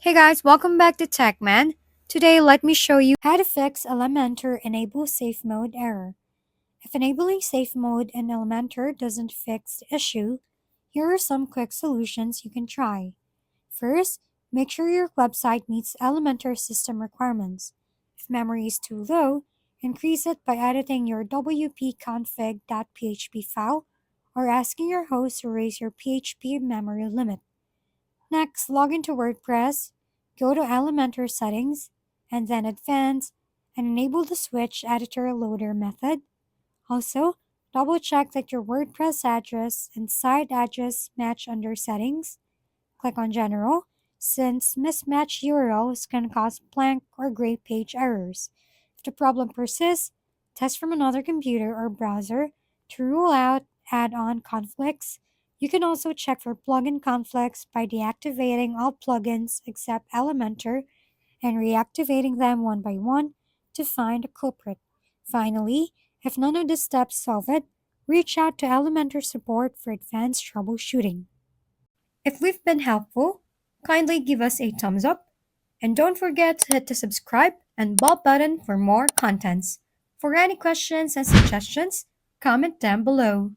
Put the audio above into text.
Hey guys, welcome back to TechMan. Today, let me show you how to fix Elementor Enable Safe Mode error. If enabling safe mode in Elementor doesn't fix the issue, here are some quick solutions you can try. First, make sure your website meets Elementor system requirements. If memory is too low, increase it by editing your wp-config.php file or asking your host to raise your PHP memory limit. Next, log into WordPress, go to Elementor settings, and then Advanced, and enable the Switch Editor Loader method. Also, double check that your WordPress address and site address match under Settings. Click on General, since mismatched URLs can cause blank or gray page errors. If the problem persists, test from another computer or browser to rule out add-on conflicts. You can also check for plugin conflicts by deactivating all plugins except Elementor and reactivating them one by one to find a culprit. Finally, if none of the steps solve it, reach out to Elementor support for advanced troubleshooting. If we've been helpful, kindly give us a thumbs up and don't forget to hit the subscribe and bell button for more contents. For any questions and suggestions, comment down below.